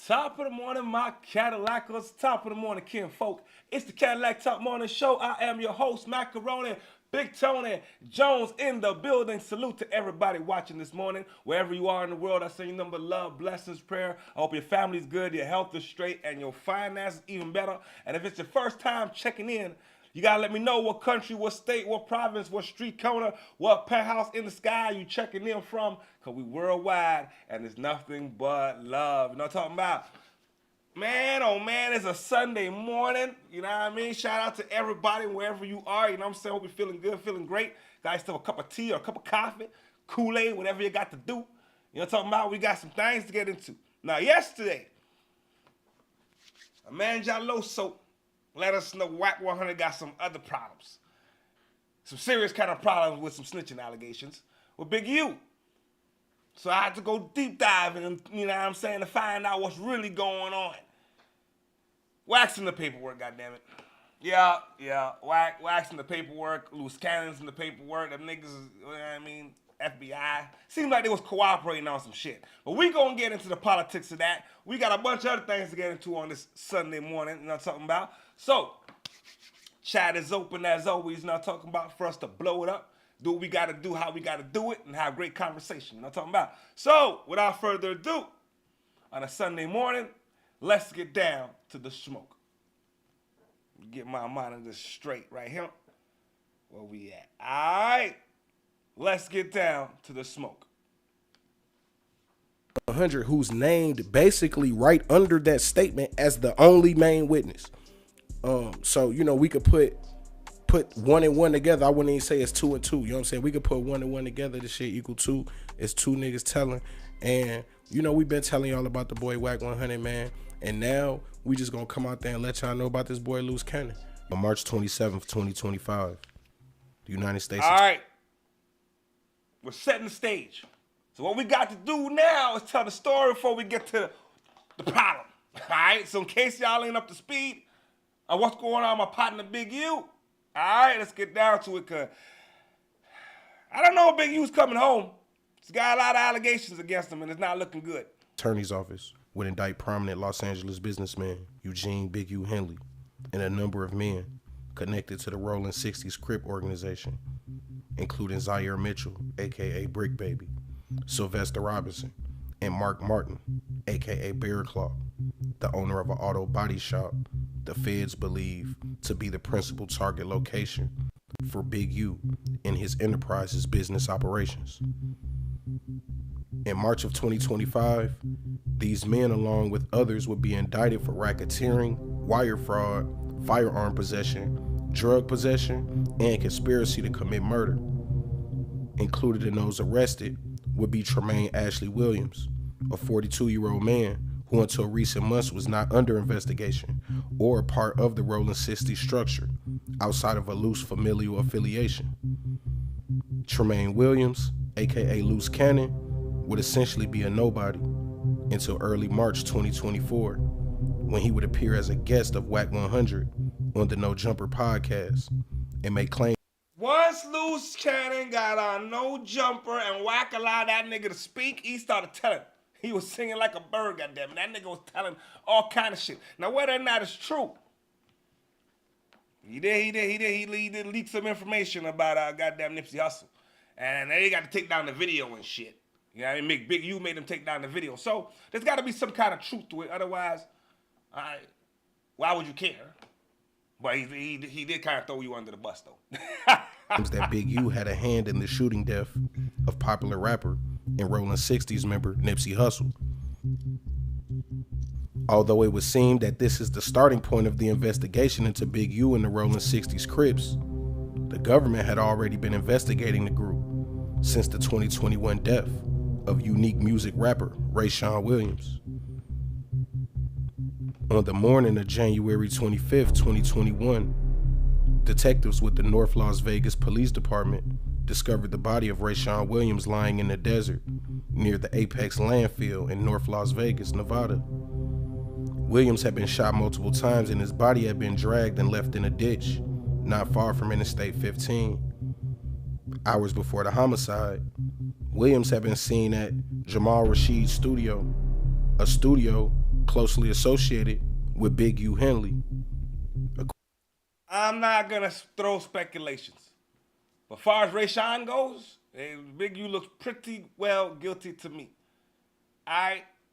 Top of the morning, my Cadillacers. Top of the morning, kinfolk. It's the Cadillac Talk Morning Show. I am your host, Macaroni. Big Tony Jones in the building. Salute to everybody watching this morning. Wherever you are in the world, I send you nothing but love, blessings, prayer. I hope your family's good, your health is straight, and your finances even better. And if it's your first time checking in, you gotta let me know what country, what state, what province, what street corner, what penthouse in the sky you checking in from, because we worldwide, and it's nothing but love. You know what I'm talking about? Man, oh man, it's a Sunday morning. You know what I mean? Shout out to everybody wherever you are. You know what I'm saying? Hope you're feeling good, feeling great. Guys, still a cup of tea or a cup of coffee, Kool-Aid, whatever you got to do. You know what I'm talking about? We got some things to get into. Now, yesterday, a man Jaloso let us know Wack100 got some other problems. Some serious kind of problems with some snitching allegations with Big U. So I had to go deep diving, you know what I'm saying, to find out what's really going on. Wack's in the paperwork, goddammit. Yeah, Wack's in the paperwork, Luce Cannon's in the paperwork, them niggas, you know what I mean, FBI. Seems like they was cooperating on some shit. But we gonna get into the politics of that. We got a bunch of other things to get into on this Sunday morning, you know what I'm talking about? So, chat is open as always, you know what I'm talking about, for us to blow it up. Do what we gotta do, how we gotta do it, and have great conversation, you know what I'm talking about? So, without further ado, on a Sunday morning, let's get down to the smoke. Get my monitor straight right here. Where we at? Alright, let's get down to the smoke. 100, who's named basically right under that statement as the only main witness. So, you know, we could put 1 and 1 together. I wouldn't even say it's 2 and 2. You know what I'm saying? We could put 1 and 1 together. This shit equal 2. It's 2 niggas telling. And, you know, we've been telling y'all about the boy Wack100, man. And now we just gonna come out there and let y'all know about this boy Luce Cannon. On March 27th, 2025, the United States. All right. We're setting the stage. So what we got to do now is tell the story before we get to the problem. All right? So in case y'all ain't up to speed on what's going on with my partner Big U, all right, let's get down to it, because I don't know if Big U's coming home. He's got a lot of allegations against him, and it's not looking good. Attorney's office would indict prominent Los Angeles businessman Eugene Big U Henley and a number of men connected to the Rolling 60s Crip organization, including Zaire Mitchell, a.k.a. Brick Baby, Sylvester Robinson, and Mark Martin, a.k.a. Bear Claw, the owner of an auto body shop the feds believe to be the principal target location for Big U in his enterprise's business operations. In March of 2025, these men, along with others, would be indicted for racketeering, wire fraud, firearm possession, drug possession, and conspiracy to commit murder. Included in those arrested would be Tremaine Ashley Williams, a 42-year-old man who until recent months was not under investigation or a part of the Rollin 60 structure outside of a loose familial affiliation. Tremaine Williams, aka Luce Cannon, would essentially be a nobody until early March 2024, when he would appear as a guest of Wack100 on the No Jumper podcast and make claims. Once Luce Cannon got on No Jumper and Wack allowed that nigga to speak, he started telling. He was singing like a bird, goddammit. That nigga was telling all kind of shit. Now, whether or not it's true, he did leak some information about goddamn Nipsey Hussle. And they got to take down the video and shit. You know what I mean? Big U made him take down the video. So, there's got to be some kind of truth to it. Otherwise, why would you care? But he did kind of throw you under the bus, though. That Big U had a hand in the shooting death of popular rapper and Rollin 60s member Nipsey Hussle. Although it would seem that this is the starting point of the investigation into Big U and the Rollin 60s Crips, the government had already been investigating the group since the 2021 death of unique music rapper Rayshawn Williams. On the morning of January 25th, 2021, detectives with the North Las Vegas Police Department discovered the body of Rayshawn Williams lying in the desert near the Apex landfill in North Las Vegas, Nevada. Williams had been shot multiple times and his body had been dragged and left in a ditch not far from Interstate 15. Hours before the homicide, Williams had been seen at Jamal Rashid's studio, a studio closely associated with Big U Henley. I'm not going to throw speculations. But as far as Rayshawn goes, Big U looks pretty well guilty to me.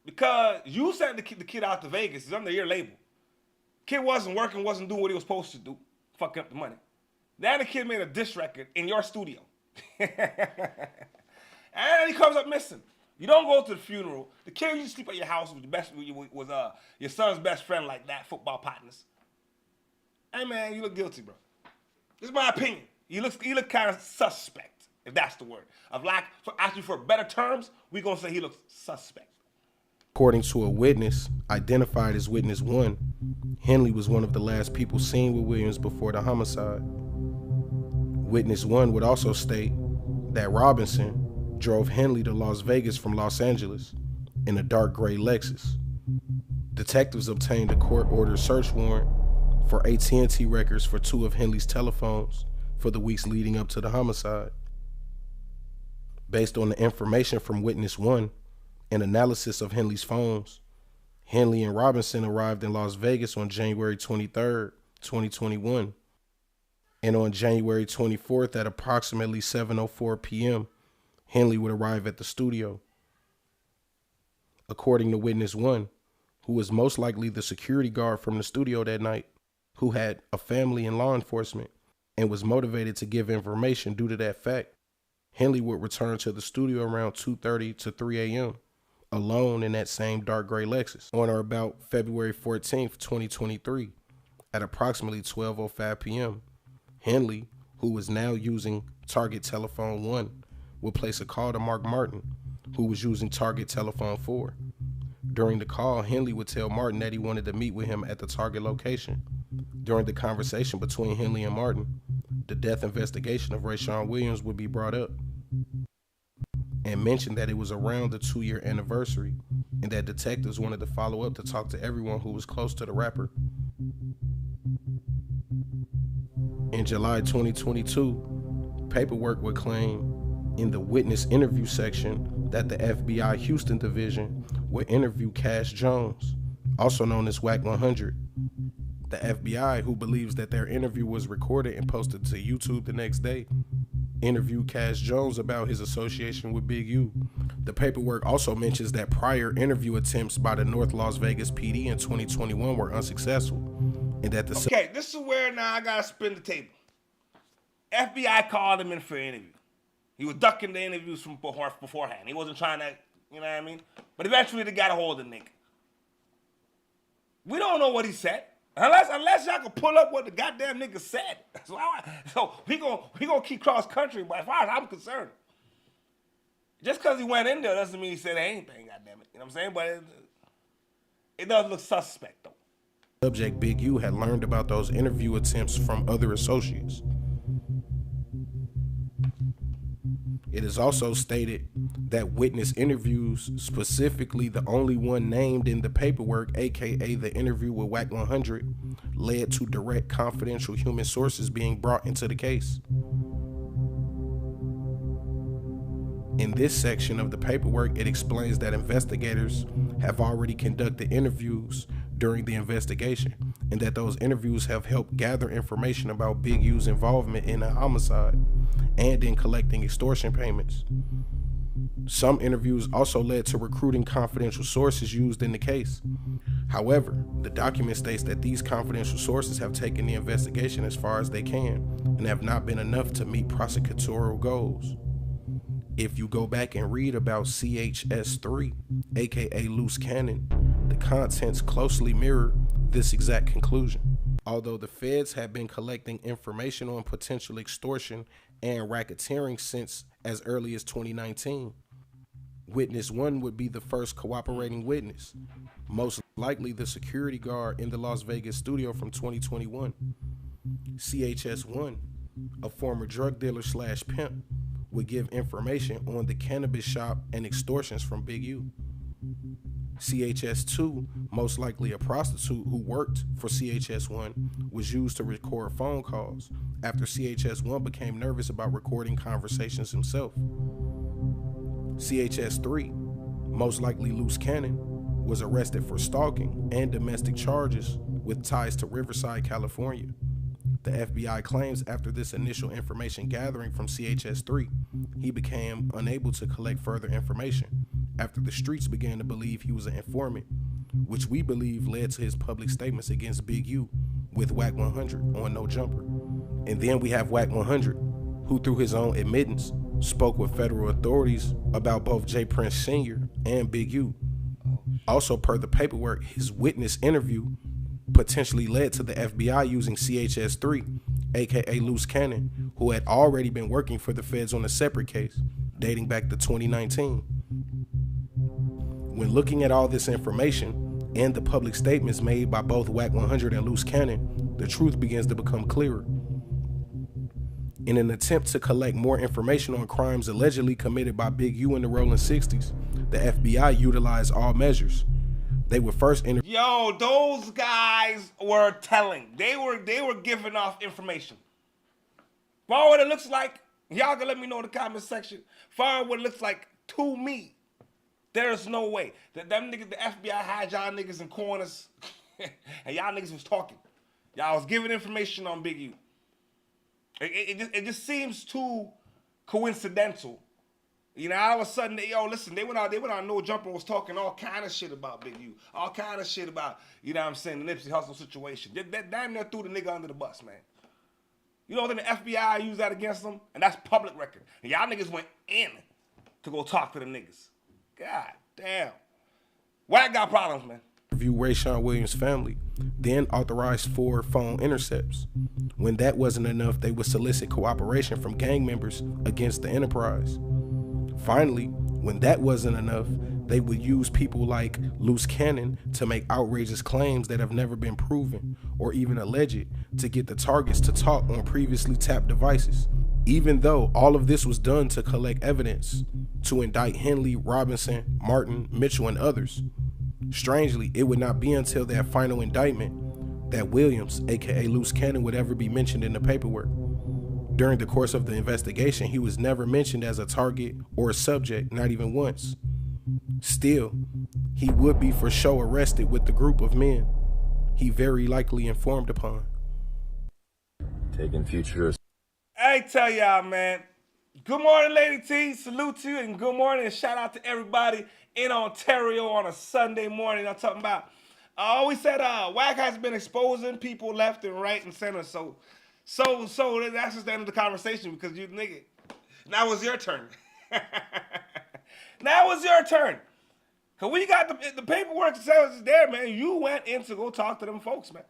Because you sent the kid out to Vegas. It's under your label. Kid wasn't working, wasn't doing what he was supposed to do. Fuck up the money. Then the kid made a diss record in your studio. And he comes up missing. You don't go to the funeral. The kid used to sleep at your house with your son's best friend like that, football partners. Hey man, you look guilty, bro. This is my opinion. You look kind of suspect, if that's the word. Actually, for better terms, we're gonna say he looks suspect. According to a witness, identified as Witness 1, Henley was one of the last people seen with Williams before the homicide. Witness 1 would also state that Robinson drove Henley to Las Vegas from Los Angeles in a dark gray Lexus. Detectives obtained a court-ordered search warrant for AT&T records for 2 of Henley's telephones for the weeks leading up to the homicide. Based on the information from Witness 1 and analysis of Henley's phones, Henley and Robinson arrived in Las Vegas on January 23rd, 2021. And on January 24th at approximately 7:04 p.m., Henley would arrive at the studio. According to Witness 1, who was most likely the security guard from the studio that night, who had a family in law enforcement and was motivated to give information due to that fact, Henley would return to the studio around 2:30 to 3 a.m., alone in that same dark gray Lexus, on or about February 14th, 2023, at approximately 12:05 p.m. Henley, who was now using Target Telephone 1, would place a call to Mark Martin, who was using Target Telephone 4. During the call, Henley would tell Martin that he wanted to meet with him at the Target location. During the conversation between Henley and Martin, the death investigation of Rayshawn Williams would be brought up and mentioned that it was around the 2-year anniversary and that detectives wanted to follow up to talk to everyone who was close to the rapper. In July 2022, paperwork would claim in the witness interview section that the FBI Houston division would interview Cash Jones, also known as Wack100. The FBI, who believes that their interview was recorded and posted to YouTube the next day, interviewed Cash Jones about his association with Big U. The paperwork also mentions that prior interview attempts by the North Las Vegas PD in 2021 were unsuccessful, and that the... Okay, this is where now I gotta spin the table. FBI called him in for an interview. He was ducking the interviews from beforehand. He wasn't trying to, you know what I mean? But eventually they got a hold of the nigga. We don't know what he said. Unless y'all can pull up what the goddamn nigga said. So we gonna keep cross country, but as far as I'm concerned. Just because he went in there doesn't mean he said anything, goddamn it. You know what I'm saying? But it does look suspect, though. Subject Big U had learned about those interview attempts from other associates. It is also stated that witness interviews, specifically the only one named in the paperwork, aka the interview with Wack100, led to direct confidential human sources being brought into the case. In this section of the paperwork, it explains that investigators have already conducted interviews during the investigation, and that those interviews have helped gather information about Big U's involvement in a homicide and in collecting extortion payments. Some interviews also led to recruiting confidential sources used in the case. However, the document states that these confidential sources have taken the investigation as far as they can and have not been enough to meet prosecutorial goals. If you go back and read about CHS3, aka Luce Cannon, the contents closely mirror this exact conclusion. Although the feds have been collecting information on potential extortion and racketeering since as early as 2019, Witness 1 would be the first cooperating witness, most likely the security guard in the Las Vegas studio from 2021. CHS1, a former drug dealer / pimp, would give information on the cannabis shop and extortions from Big U. CHS2, most likely a prostitute who worked for CHS1, was used to record phone calls after CHS1 became nervous about recording conversations himself. CHS3, most likely Luce Cannon, was arrested for stalking and domestic charges with ties to Riverside, California. The FBI claims after this initial information gathering from CHS3, he became unable to collect further information after the streets began to believe he was an informant, which we believe led to his public statements against Big U with Wack100 on No Jumper. And then we have Wack100, who through his own admittance spoke with federal authorities about both J. Prince Sr. and Big U. Also, per the paperwork, his witness interview potentially led to the FBI using CHS3, aka Luce Cannon, who had already been working for the feds on a separate case dating back to 2019. When looking at all this information and the public statements made by both Wack100 and Luce Cannon, the truth begins to become clearer. In an attempt to collect more information on crimes allegedly committed by Big U in the rolling 60s, the FBI utilized all measures. They would first interview. Yo, those guys were telling. They were giving off information. For what it looks like, y'all can let me know in the comment section. For what it looks like to me, there's no way that them niggas, the FBI had y'all niggas in corners, and y'all niggas was talking. Y'all was giving information on Big U. It just seems too coincidental. You know, all of a sudden, they went out No Jumper, was talking all kind of shit about Big U. All kind of shit about, you know what I'm saying, the Nipsey Hussle situation. That damn near threw the nigga under the bus, man. You know, then the FBI used that against them, and that's public record. And y'all niggas went in to go talk to the niggas. God damn. Wack got problems, man. Interview Rayshawn Williams' family, then authorized 4 phone intercepts. When that wasn't enough, they would solicit cooperation from gang members against the enterprise. Finally, when that wasn't enough, they would use people like Luce Cannon to make outrageous claims that have never been proven or even alleged to get the targets to talk on previously tapped devices. Even though all of this was done to collect evidence to indict Henley, Robinson, Martin, Mitchell, and others. Strangely, it would not be until that final indictment that Williams, aka Luce Cannon, would ever be mentioned in the paperwork. During the course of the investigation, he was never mentioned as a target or a subject, not even once. Still, he would be for sure arrested with the group of men he very likely informed upon. Taking future. I tell y'all, man. Good morning, Lady T. Salute to you, and good morning, and shout out to everybody in Ontario on a Sunday morning. I'm talking about, I always said Wack has been exposing people left and right and center, so So that's just the end of the conversation because you nigga. Now it's your turn. Now it's your turn. Cause we got the paperwork says it's there, man. You went in to go talk to them folks, man.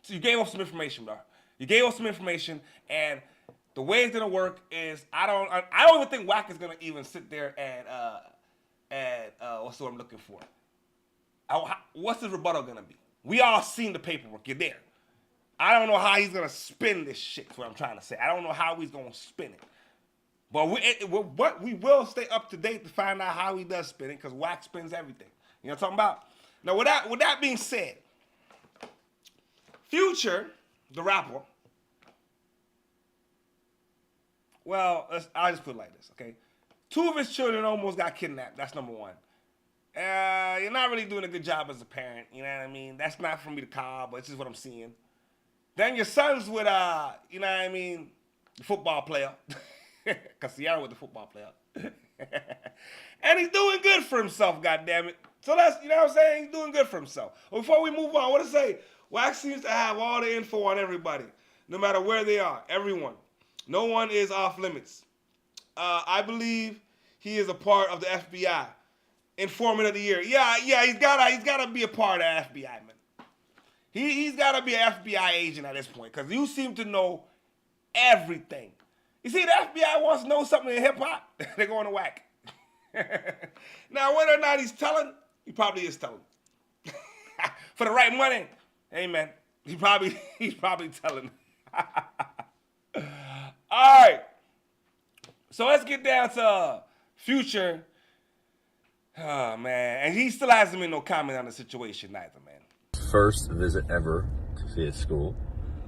So you gave us some information, bro. You gave us some information, and the way it's gonna work is I don't even think Wack is gonna even sit there and what's the word I'm looking for? What's his rebuttal gonna be? We all seen the paperwork. You're there. I don't know how he's gonna spin this shit. Is what I'm trying to say. I don't know how he's gonna spin it. But we will stay up to date to find out how he does spin it because Wack spins everything. You know what I'm talking about? Now, with that being said, Future, the rapper, well, I'll just put it like this, okay? 2 of his children almost got kidnapped. That's number 1. You're not really doing a good job as a parent. You know what I mean? That's not for me to call, but it's just what I'm seeing. Then your son's with, you know what I mean, the football player. Because Sierra was the football player. And he's doing good for himself, goddammit. So that's, you know what I'm saying? He's doing good for himself. But before we move on, what to say? Wack seems to have all the info on everybody, no matter where they are, everyone. No one is off limits. I believe he is a part of the FBI. Informant of the year. Yeah, he's gotta be a part of the FBI, man. He's gotta be an FBI agent at this point, because you seem to know everything. You see, the FBI wants to know something in hip-hop, they're going to Wack. Now, whether or not he's telling, he probably is telling. For the right money. Hey, man, he's probably telling. All right. So let's get down to Future. Oh, man. And he still hasn't made no comment on the situation neither, man. First visit ever to his school.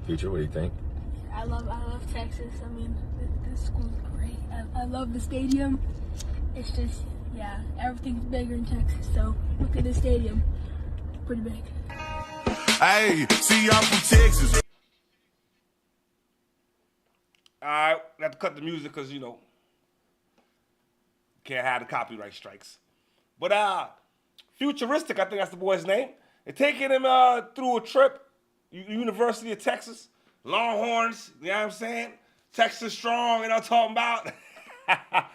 Future, what do you think? I love Texas. I mean, this school's great. I love the stadium. It's just, yeah, everything's bigger in Texas. So look at the stadium. Pretty big. Hey, see, I'm from Texas. All right, I have to cut the music because, you know, can't have the copyright strikes. But Futuristic, I think that's the boy's name. They're taking him through a trip, University of Texas, Longhorns, you know what I'm saying? Texas strong, you know what I'm talking about?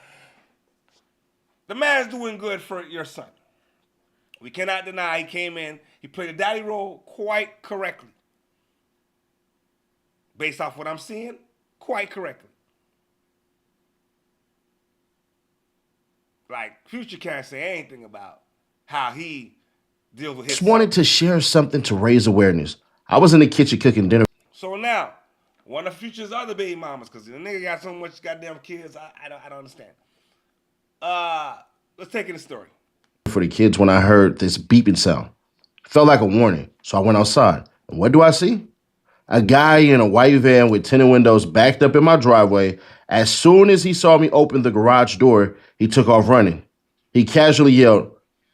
The man's doing good for your son. We cannot deny he came in, he played the daddy role quite correctly. Based off what I'm seeing, quite correctly. Like, Future can't say anything about how he deals with his Just wanted to share something to raise awareness. I was in the kitchen cooking dinner. So now, one of Future's other baby mamas, because the nigga got so much goddamn kids, I don't understand. Let's take in the story. For the kids when I heard this beeping sound. Felt like a warning, so I went outside. And what do I see? A guy in a white van with tinted windows backed up in my driveway. As soon as he saw me open the garage door, he took off running. He casually yelled,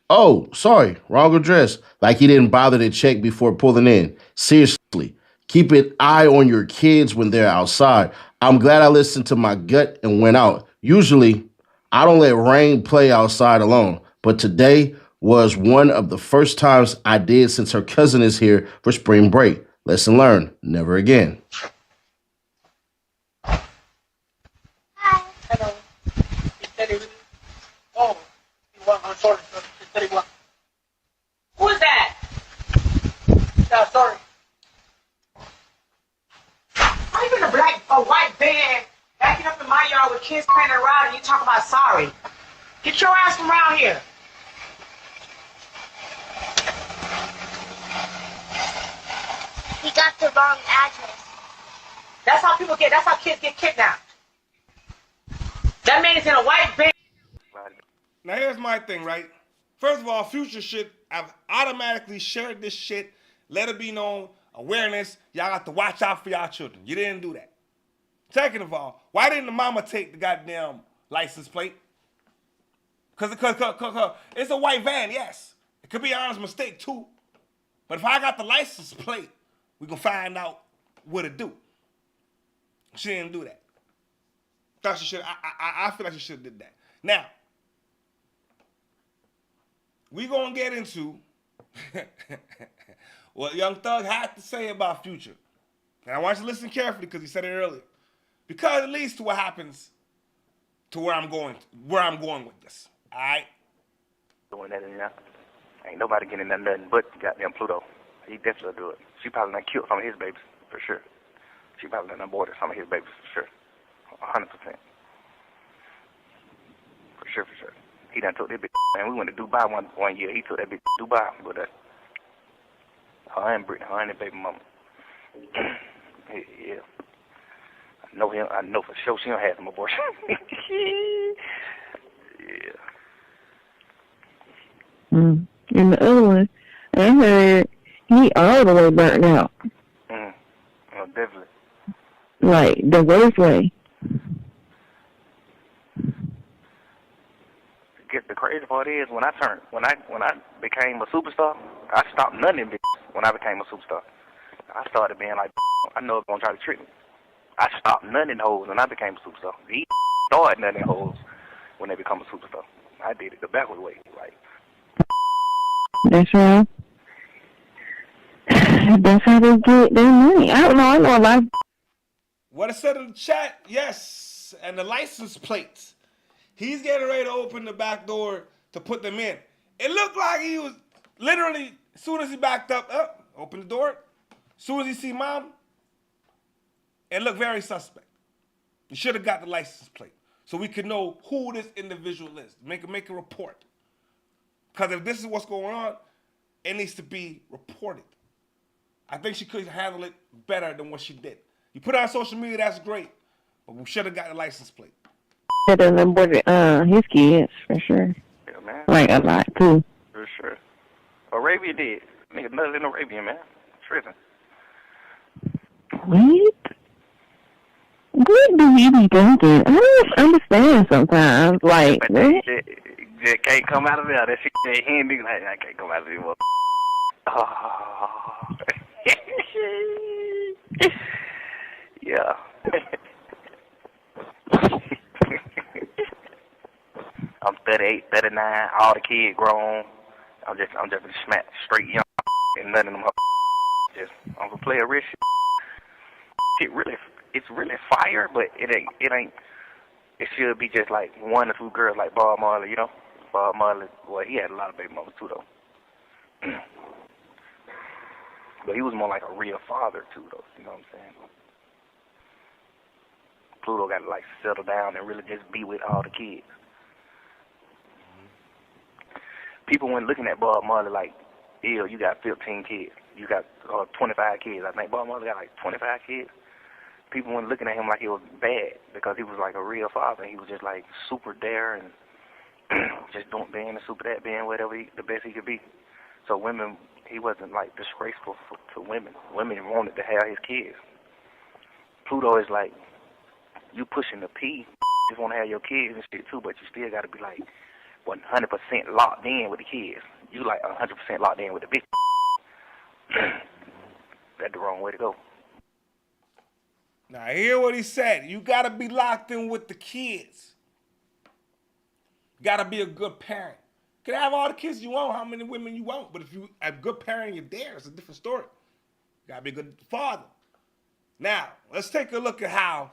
"Oh, sorry, wrong address," like he didn't bother to check before pulling in. Seriously, keep an eye on your kids when they're outside. I'm glad I listened to my gut and went out. Usually, I don't let Rain play outside alone, but today was one of the first times I did since her cousin is here for spring break. Lesson learned, never again. Hello. Oh, I'm sorry. Who is that? Yeah, sorry. How you in a white van backing up in my yard with kids playing around and you talk about sorry? Get your ass from around here. He got the wrong address. That's how kids get kidnapped. That man is in a white van. Now here's my thing, right? First of all, Future should have automatically shared this shit, let it be known, awareness, y'all got to watch out for y'all children. You didn't do that. Second of all, why didn't the mama take the goddamn license plate? Because it's a white van, yes. It could be an honest mistake too. But if I got the license plate, we can find out what it do. She didn't do that. Thought she should. I feel like she should have did that. Now, we gonna get into What Young Thug had to say about Future. And I want you to listen carefully because he said it earlier. Because it leads to what happens to where I'm going with this. All right? Doing that in there. Ain't nobody getting nothing but goddamn Pluto. He definitely do it. She probably done killed some of his babies, for sure. She probably done aborted some of his babies, for sure. 100%. For sure, for sure. He done took that bitch. Man, we went to Dubai one year. He took that bitch to Dubai with her. Her and Brittany, her and that baby mama. Yeah. I know for sure she don't have some abortion. Yeah. And the other one, I heard he all the way burnt out. Oh, definitely. Like, the worst way. I guess the crazy part is when I became a superstar, I stopped none of them bitches when I became a superstar. I started being like, I know it's gonna try to trick me. I stopped none of them hoes when I became a superstar. He started none of them hoes when they become a superstar. I did it the backward way, like. That's right. That's how they get their money. I don't know. I know a lot. What I said in the chat, yes, and the license plates. He's getting ready to open the back door to put them in. It looked like he was literally, as soon as he backed up, open the door. As soon as he see mom, it looked very suspect. You should have got the license plate so we could know who this individual is. Make a report. Because if this is what's going on, it needs to be reported. I think she could handle it better than what she did. You put it on social media, that's great. But we should have got the license plate. Should have aborted his kids, for sure. Yeah, man. Like, a lot, too. For sure. Arabia did. Nigga, nothing in Arabia, man. Tripping. What? What do you be thinking? I don't understand sometimes. Like, but what? That can't come out of there. That shit that handy, like, I can't come out of there. Oh. Yeah. I'm 38, 39, all the kids grown. I'm just a straight young and none of them I'm gonna play a rich shit. It's really fire, but it ain't. It should be just like one or two girls like Bob Marley, you know. Bob Marley, well, he had a lot of baby mamas too, though. But he was more like a real father too, though. You know what I'm saying? Pluto got to like settle down and really just be with all the kids. People weren't looking at Bob Marley like, ew, you got 15 kids. You got 25 kids. I think Bob Marley got like 25 kids. People weren't looking at him like he was bad because he was like a real father. He was just like super there and just being a super dad, being whatever the best he could be. So women, he wasn't like disgraceful to women. Women wanted to have his kids. Pluto is like, you pushing the P, just want to have your kids and shit too, but you still got to be like 100% locked in with the kids. You like 100% locked in with the bitch. That's the wrong way to go. Now, hear what he said. You got to be locked in with the kids. You got to be a good parent. You can have all the kids you want, how many women you want, but if you a good parent and you're there, it's a different story. You got to be a good father. Now, let's take a look at how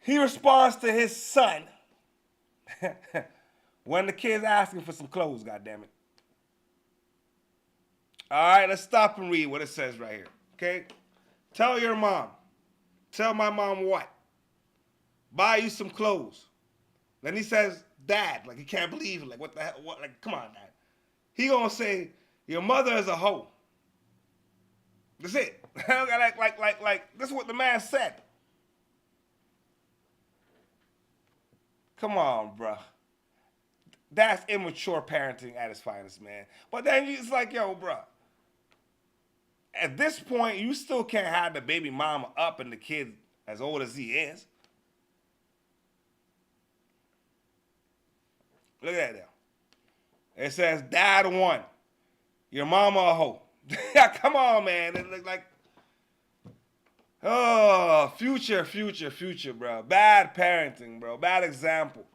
he responds to his son when the kid's asking for some clothes, goddammit. All right, let's stop and read what it says right here, okay? Tell your mom. Tell my mom what? Buy you some clothes. Then he says, Dad, like he can't believe it. Like, what the hell? What? Like, come on, Dad. He gonna say, your mother is a hoe. That's it. like, this is what the man said. Come on, bruh. That's immature parenting at its finest, man. But then it's like, yo, bruh. At this point, you still can't have the baby mama up and the kid as old as he is. Look at that there. It says, Dad won. Your mama a hoe. Come on, man. It looks like, oh, future, bro. Bad parenting, bro. Bad example.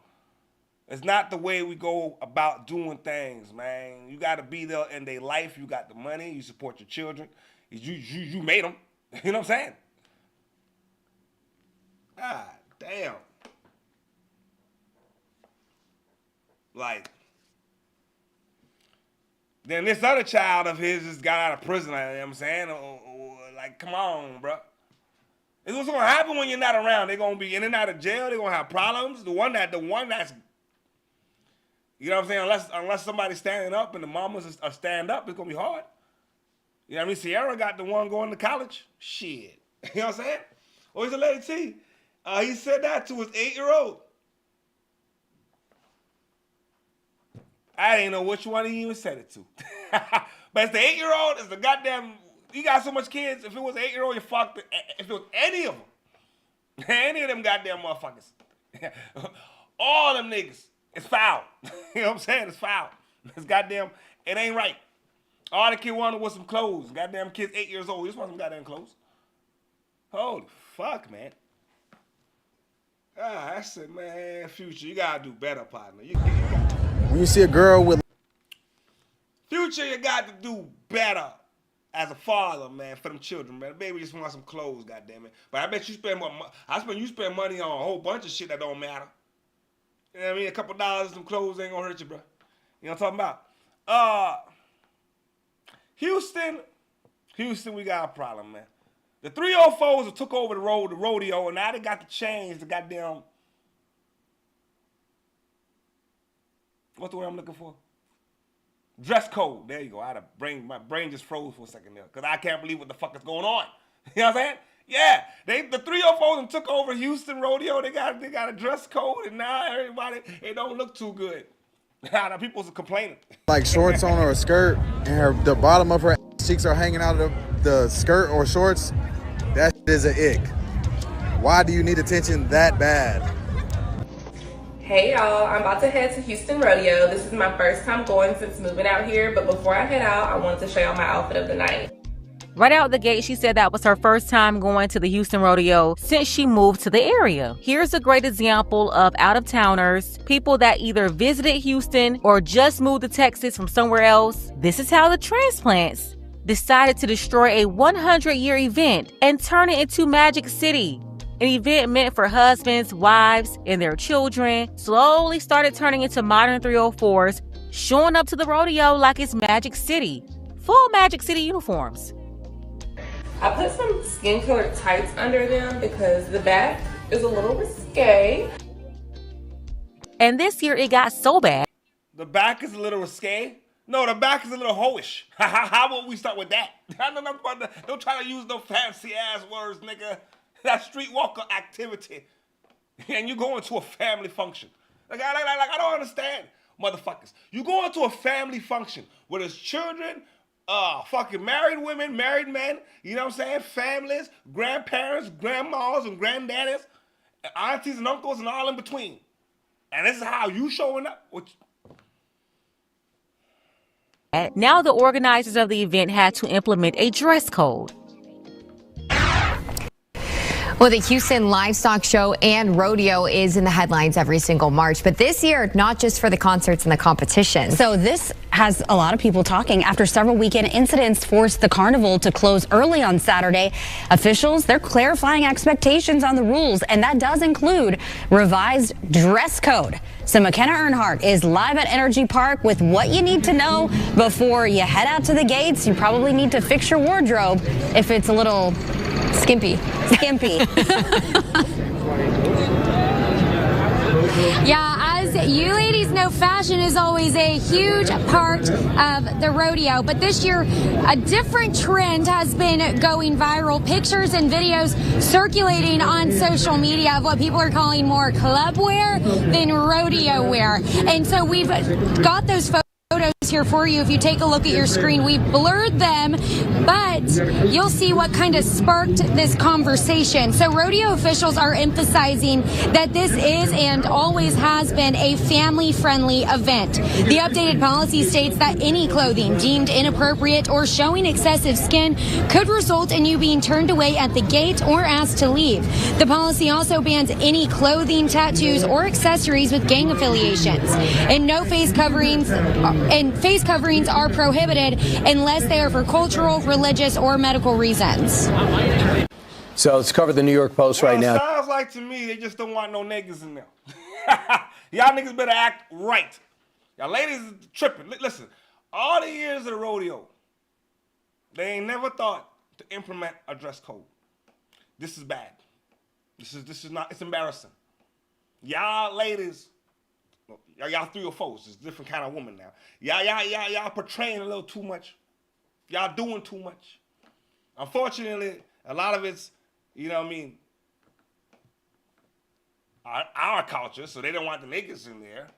It's not the way we go about doing things, man. You got to be there in their life. You got the money. You support your children. You made them. You know what I'm saying? God damn. Like, then this other child of his just got out of prison. You know what I'm saying? Like, come on, bro. It's what's gonna happen when you're not around. They're gonna be in and out of jail. They're gonna have problems. The one that's, you know what I'm saying? Unless somebody's standing up and the mamas are stand up, it's gonna be hard. You know what I mean? Sierra got the one going to college. Shit. You know what I'm saying? Or he's a lady T. He said that to his 8-year-old. I didn't know which one he even said it to. But it's the 8-year-old, it's the goddamn, you got so much kids, if it was an 8-year-old, you fucked it. If it was any of them, any of them goddamn motherfuckers, all them niggas, it's foul. You know what I'm saying? It's foul. It's goddamn, it ain't right. All the kid wanted was some clothes. Goddamn kid's 8 years old. He just want some goddamn clothes. Holy fuck, man. I said, man, Future, you gotta do better, partner. When you see a girl with Future, you got to do better as a father, man, for them children, man. Baby just want some clothes, goddammit. But I bet you spend you spend money on a whole bunch of shit that don't matter. You know what I mean? A couple dollars and some clothes ain't gonna hurt you, bro. You know what I'm talking about? Houston, we got a problem, man. The 304s that took over the rodeo, and now they got to change the goddamn. What's the word I'm looking for? Dress code. There you go. My brain just froze for a second there, because I can't believe what the fuck is going on. You know what I'm saying? Yeah, the 304s took over Houston Rodeo. They got a dress code, and now everybody, it don't look too good. Now people's complaining. Like shorts on or a skirt, and the bottom of her cheeks are hanging out of the skirt or shorts. That is an ick. Why do you need attention that bad? Hey y'all, I'm about to head to Houston Rodeo. This is my first time going since moving out here, but before I head out, I wanted to show y'all my outfit of the night. Right out the gate, she said that was her first time going to the Houston Rodeo since she moved to the area. Here's a great example of out-of-towners, people that either visited Houston or just moved to Texas from somewhere else. This is how the transplants decided to destroy a 100-year event and turn it into Magic City. An event meant for husbands, wives, and their children slowly started turning into modern 304s, showing up to the rodeo like it's Magic City. Full Magic City uniforms. I put some skin-colored tights under them because the back is a little risque. And this year it got so bad. The back is a little risque? No, the back is a little hoish. How about we start with that? Don't try to use no fancy-ass words, nigga. That's streetwalker activity. And you going to a family function. Like, I don't understand, motherfuckers. You going to a family function where there's children, fucking married women, married men, you know what I'm saying? Families, grandparents, grandmas, and granddaddies, aunties and uncles, and all in between. And this is how you showing up? Now the organizers of the event had to implement a dress code. Well, the Houston Livestock Show and Rodeo is in the headlines every single March, but this year, not just for the concerts and the competition. So this has a lot of people talking after several weekend incidents forced the carnival to close early on Saturday. Officials, they're clarifying expectations on the rules, and that does include revised dress code. So McKenna Earnhardt is live at Energy Park with what you need to know before you head out to the gates. You probably need to fix your wardrobe if it's a little skimpy. Yeah, as you ladies know, fashion is always a huge part of the rodeo. But this year, a different trend has been going viral. Pictures and videos circulating on social media of what people are calling more club wear than rodeo wear. And so we've got those photos here for you. If you take a look at your screen, we blurred them, but you'll see what kind of sparked this conversation. So rodeo officials are emphasizing that this is and always has been a family-friendly event. The updated policy states that any clothing deemed inappropriate or showing excessive skin could result in you being turned away at the gate or asked to leave. The policy also bans any clothing, tattoos, or accessories with gang affiliations. And no face coverings are prohibited unless they are for cultural, religious, or medical reasons. So let's cover the New York Post right now. Sounds like to me they just don't want no niggas in there. Y'all niggas better act right. Y'all ladies is tripping. Listen, all the years of the rodeo, they ain't never thought to implement a dress code. This is bad. This is not, it's embarrassing. Y'all ladies, y'all 3 or 4, it's a different kind of woman now. Y'all portraying a little too much. Y'all doing too much. Unfortunately, a lot of it's, you know what I mean, our culture, so they don't want the niggas in there.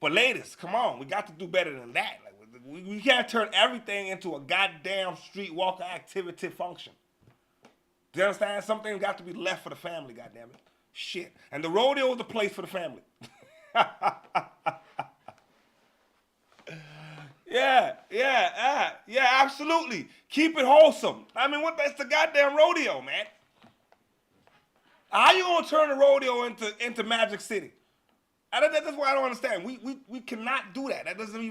But ladies, come on, we got to do better than that. Like, we can't turn everything into a goddamn streetwalker activity function. Do you understand? Something got to be left for the family, goddammit. Shit. And the rodeo is the place for the family. Yeah, absolutely. Keep it wholesome. I mean, that's the goddamn rodeo, man. How you gonna turn the rodeo into Magic City? That's what I don't understand. We cannot do that. That doesn't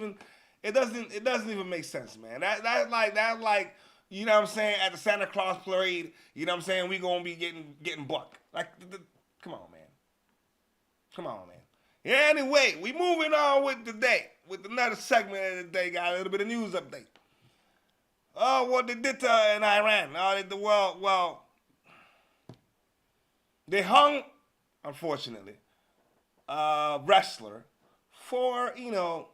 even make sense, man. That's like you know what I'm saying, at the Santa Claus parade, you know what I'm saying, we gonna be getting bucked. Like, come on, man. Come on, man. Yeah, anyway, we moving on with another segment of the day. Got a little bit of news update. Oh, what they did to in Iran. Well, they hung, unfortunately, a wrestler for, you know,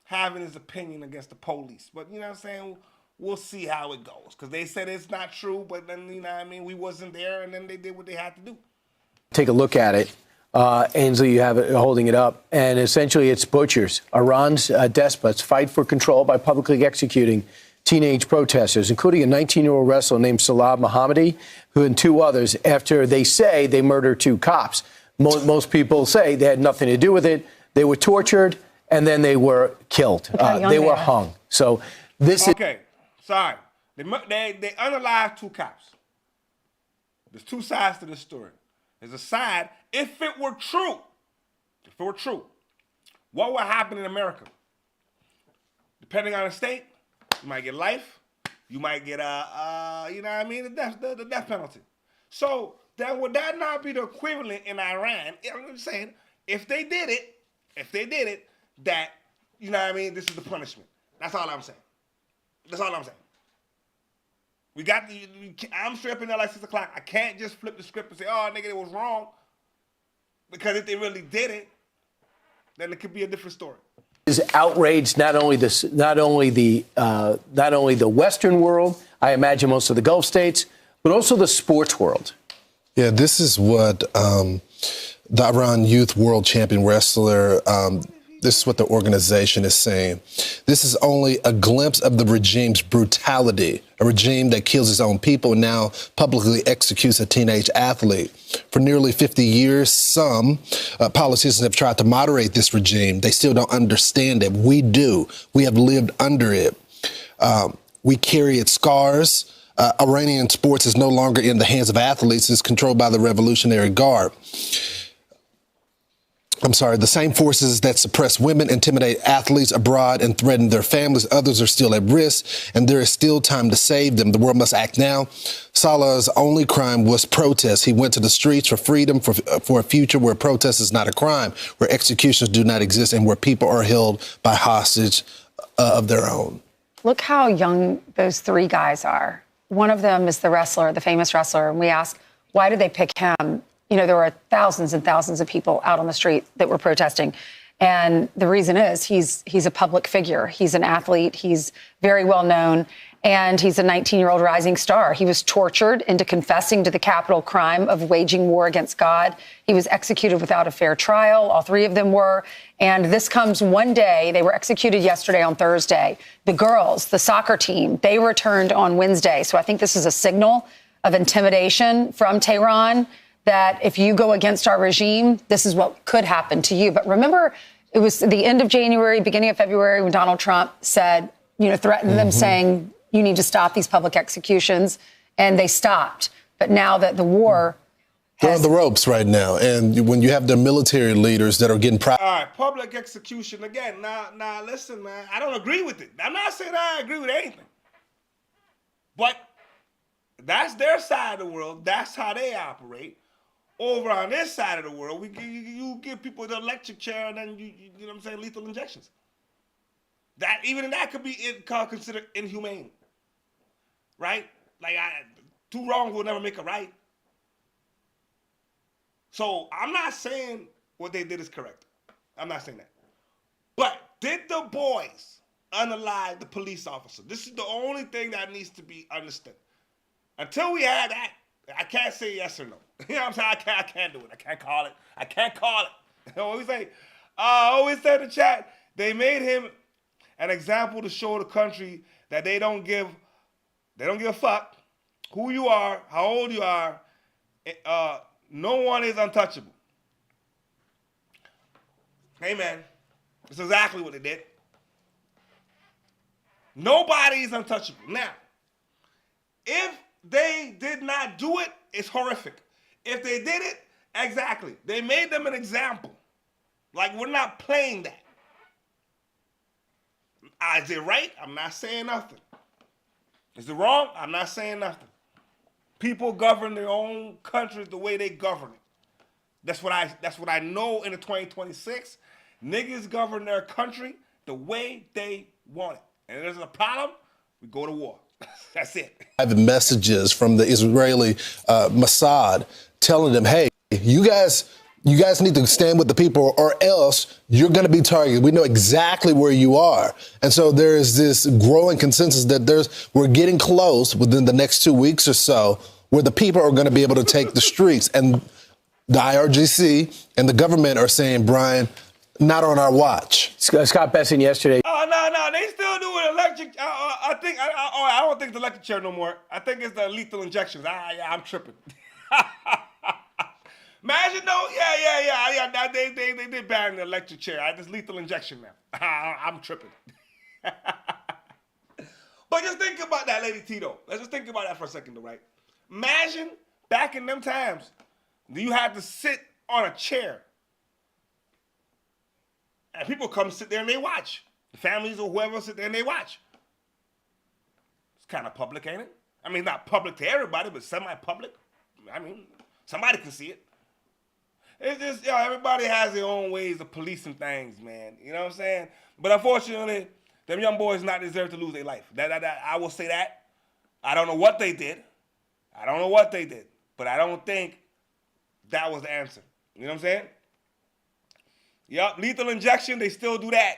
having his opinion against the police. But, you know what I'm saying, we'll see how it goes. Because they said it's not true, but then, you know what I mean, we wasn't there, and then they did what they had to do. Take a look at it. Ainsley, you have it holding it up. And essentially it's butchers. Iran's despots fight for control by publicly executing teenage protesters, including a 19-year-old wrestler named Salah Mohammadi, who and 2 others, after they say they murdered 2 cops. Most people say they had nothing to do with it. They were tortured, and then they were killed. They were hung. So this is... Okay, sorry. They unalived 2 cops. There's 2 sides to this story. There's a side, if it were true, what would happen in America? Depending on the state, you might get life, you might get you know what I mean, the death penalty. So then would that not be the equivalent in Iran? I'm just saying, if they did it, that, you know what I mean, this is the punishment. That's all I'm saying. I'm straight up in there like 6 o'clock. I can't just flip the script and say, oh, nigga, it was wrong. Because if they really did it, then it could be a different story. Is outraged not only the Western world, I imagine most of the Gulf states, but also the sports world. Yeah, this is what the Iran Youth World Champion wrestler, this is what the organization is saying. This is only a glimpse of the regime's brutality, a regime that kills its own people and now publicly executes a teenage athlete. For nearly 50 years, some politicians have tried to moderate this regime. They still don't understand it. We do. We have lived under it. We carry its scars. Iranian sports is no longer in the hands of athletes. It's controlled by the Revolutionary Guard. The same forces that suppress women, intimidate athletes abroad, and threaten their families. Others are still at risk, and there is still time to save them. The world must act now. Salah's only crime was protest. He went to the streets for freedom, for a future where protest is not a crime, where executions do not exist, and where people are held by hostage of their own. Look how young those 3 guys are. One of them is the wrestler, the famous wrestler, and we ask, why did they pick him? You know, there were thousands and thousands of people out on the street that were protesting. And the reason is he's a public figure. He's an athlete. He's very well known. And he's a 19-year-old rising star. He was tortured into confessing to the capital crime of waging war against God. He was executed without a fair trial. All three of them were. And this comes one day. They were executed yesterday on Thursday. The girls, the soccer team, they returned on Wednesday. So I think this is a signal of intimidation from Tehran that if you go against our regime, this is what could happen to you. But remember, it was the end of January, beginning of February, when Donald Trump said, threatened them saying, you need to stop these public executions. And they stopped. But now that the war they're on the ropes right now. And when you have the military leaders that are getting proud. All right, public execution again. Now, listen, man, I don't agree with it. I'm not saying I agree with anything. But that's their side of the world. That's how they operate. Over on this side of the world, you give people the electric chair and then you know what I'm saying, lethal injections. That even that could be considered inhumane, right? Like two wrongs will never make a right. So I'm not saying what they did is correct. I'm not saying that. But did the boys unalive the police officer? This is the only thing that needs to be understood. Until we have that, I can't say yes or no. You know what I'm saying? I can't do it. I can't call it. I always say in the chat, they made him an example to show the country that they don't give a fuck who you are, how old you are. No one is untouchable. Hey, man, that's exactly what they did. Nobody is untouchable. Now, if they did not do it, it's horrific. If they did it, exactly. They made them an example. Like, we're not playing that. Is it right? I'm not saying nothing. Is it wrong? I'm not saying nothing. People govern their own countries the way they govern it. That's what I know in the 2026. Niggas govern their country the way they want it. And if there's a problem, we go to war. That's it. I have messages from the Israeli Mossad telling them, hey, you guys need to stand with the people or else you're going to be targeted. We know exactly where you are. And so there is this growing consensus that we're getting close within the next 2 weeks or so where the people are going to be able to take the streets. And the IRGC and the government are saying, Brian, not on our watch. Scott Besson yesterday. Oh, no, they still do an electric. I don't think it's the electric chair no more. I think it's the lethal injections. I'm tripping. Imagine though, yeah. They did ban the electric chair. This lethal injection now. I'm tripping. But just think about that, Lady Tito. Let's just think about that for a second, though, right? Imagine back in them times, you had to sit on a chair. And people come sit there and they watch. The families or whoever sit there and they watch. It's kind of public, ain't it? I mean, not public to everybody, but semi-public. I mean, somebody can see it. It's just, everybody has their own ways of policing things, man. You know what I'm saying? But unfortunately, them young boys not deserve to lose their life. I will say that. I don't know what they did. But I don't think that was the answer. You know what I'm saying? Yep, lethal injection, they still do that.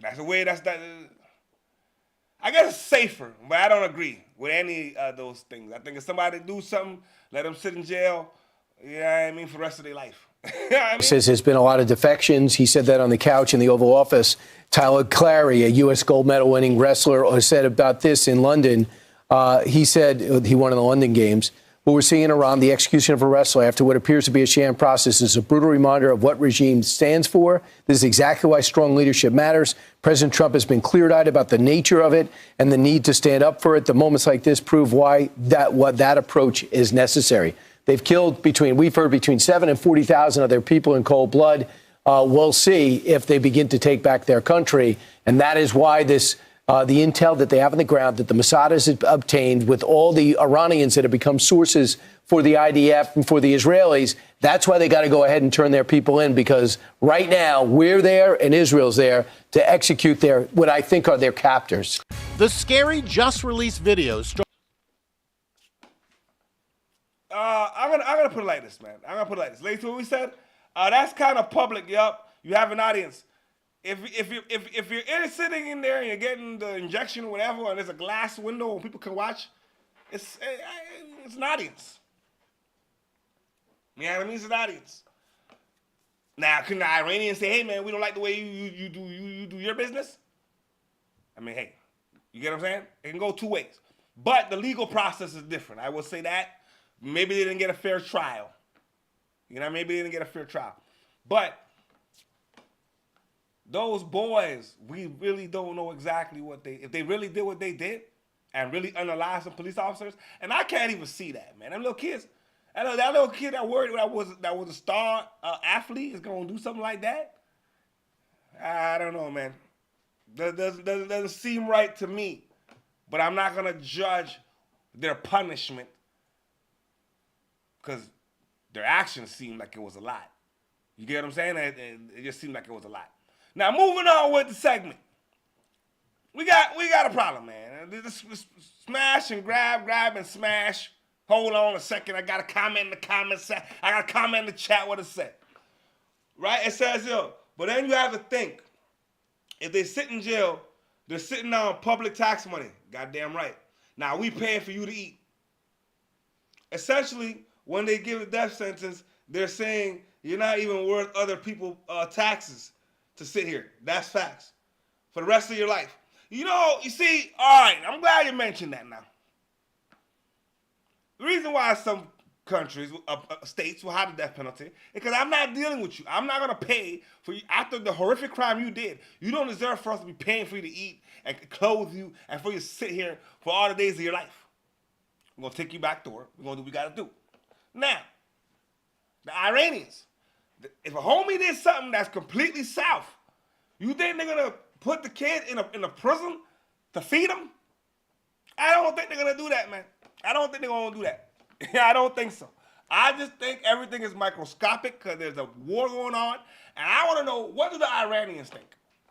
That's the way, I guess it's safer, but I don't agree with any of those things. I think if somebody do something, let them sit in jail, for the rest of their life. Says there's been a lot of defections. He said that on the couch in the Oval Office. Tyler Clary, a U.S. gold medal winning wrestler, said about this in London. He said he won in the London Games. What we're seeing in Iran, the execution of a wrestler after what appears to be a sham process, is a brutal reminder of what regime stands for. This is exactly why strong leadership matters. President Trump has been clear-eyed about the nature of it and the need to stand up for it. The moments like this prove why that approach is necessary. They've killed we've heard between 7,000 and 40,000 of their people in cold blood. We'll see if they begin to take back their country. And that is why the intel that they have on the ground that the Mossad has obtained with all the Iranians that have become sources for the IDF and for the Israelis, that's why they got to go ahead and turn their people in, because right now we're there and Israel's there to execute what I think are their captors. The scary just released videos. I'm gonna put it like this, man. Listen to what we said. That's kind of public, yup. You have an audience. If you're sitting in there and you're getting the injection or whatever, and there's a glass window and people can watch, it's an audience. You know what I mean? It's an audience. Now, can the Iranians say, hey, man, we don't like the way you do your business? I mean, hey, you get what I'm saying? It can go two ways. But the legal process is different. I will say that. Maybe they didn't get a fair trial. You know, maybe they didn't get a fair trial. But those boys, we really don't know exactly if they really did what they did and really unalive some police officers. And I can't even see that, man. Them little kids. That little kid that was a star athlete is gonna do something like that. I don't know, man. Doesn't seem right to me. But I'm not gonna judge their punishment because their actions seem like it was a lot. You get what I'm saying? It just seemed like it was a lot. Now moving on with the segment, we got a problem, man. This smash and grab and smash. Hold on a second. I got a comment in the comments. I got a comment in the chat what it said. Right? It says, but then you have to think. If they sit in jail, they're sitting on public tax money. Goddamn right. Now, we paying for you to eat. Essentially, when they give a death sentence, they're saying you're not even worth other people's taxes to sit here. That's facts. For the rest of your life. You see, all right, I'm glad you mentioned that now. The reason why some countries, states will have the death penalty is because I'm not dealing with you. I'm not going to pay for you after the horrific crime you did. You don't deserve for us to be paying for you to eat and clothe you and for you to sit here for all the days of your life. We're going to take you back to work. We're going to do what we got to do. Now, the Iranians, if a homie did something that's completely south, you think they're going to put the kid in a prison to feed him? I don't think they're going to do that, man. I don't think they're going to do that. I don't think so. I just think everything is microscopic because there's a war going on. And I want to know, what do the Iranians think?